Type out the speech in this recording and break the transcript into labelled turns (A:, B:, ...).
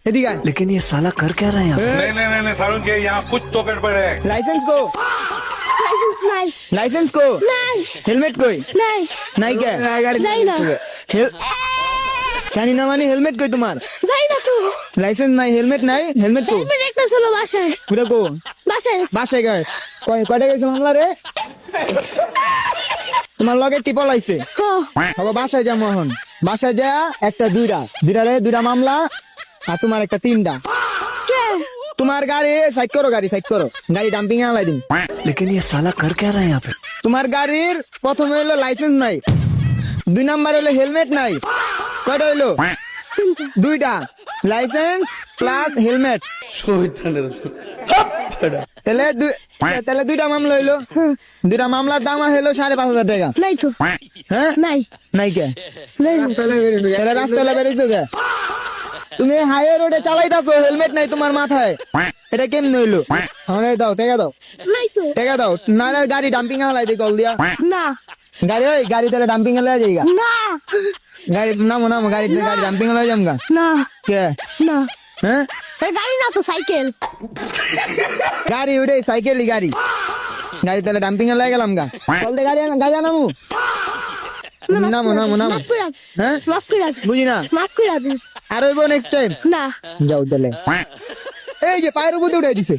A: এদিকে আয়।
B: लेकिन ये साला कर क्या रहा है यहाँ?
C: नहीं सारुण के यहाँ कुछ तो गड़बड़ है।
A: লাইসেন্স কো
D: লাইসেন্স নাই
A: লাইসেন্স কো
D: নাই
A: হেলমেট কই
D: নাই
A: নাই কে
D: যাই না
A: জানি না মানে হেলমেট কই তোমার
D: যাই না তো
A: লাইসেন্স নাই হেলমেট নাই হেলমেট কো
D: হেলমেট একটা ছিল বাসায়
A: পুরো কো
D: বাসায়
A: বাসায় গায় কয়টা গেছে মামলা রে তোমার লগে টিপল আইছে বাবা বাসায় যা মোহন বাসায় যা একটা দুইটা মামলা আর তোমার একটা তিনটা
D: কে
A: তোমার গাড়ি সাইড করো গাড়ি ডাম্পিং এ আলাই দিন
B: लेकिन ये साला कर क्या रहा है यहाँ पे?
A: তোমার গাড়ির প্রথমে হইলো লাইসেন্স নাই 2 নাম্বার হইলো হেলমেট নাই কয়টা হইলো
D: চিন্তা
A: দুইটা লাইসেন্স প্লাস হেলমেট তাহলে দুইটা মামলা হইলো দুইটা মামলার দাম হইলো 5,500 টাকা
D: নাই তো
A: হ্যাঁ
D: নাই
A: নাই কে
D: যাই না
A: তাহলে রাস্তায় বেরিয়েছো কে তুমি হাইওয়ে রোডে চালাইতাছো হেলমেট নাই তোমার মাথায় এটা কেমনে হইলো আমাকে দাও টাকা দাও না গাড়ি ডাম্পিং এ হালাই দি কল দিয়া
D: না
A: গাড়ি তাহলে ডাম্পিং এ লয়ে যাইগা
D: না
A: গাড়ি নামো গাড়ি ডাম্পিং এ লয়ে যামগা
D: না
A: কে
D: না
A: হ্যাঁ
D: এ গাড়ি না তো সাইকেল
A: গাড়ি উঠে সাইকেলই গাড়ি তাহলে ডাম্পিং এ লয়ে গেলাম গা কল দে গাড়ি নামো নামো
D: মাফ করে দাও।
A: হ্যাঁ
D: মাফ করে দাও।
A: বুঝি না
D: মাফ করে দাও।
A: আর হইব নেক্সট টাইম
D: না
A: যাও তাহলে এই যে পায়ের উপর উঠে দিছে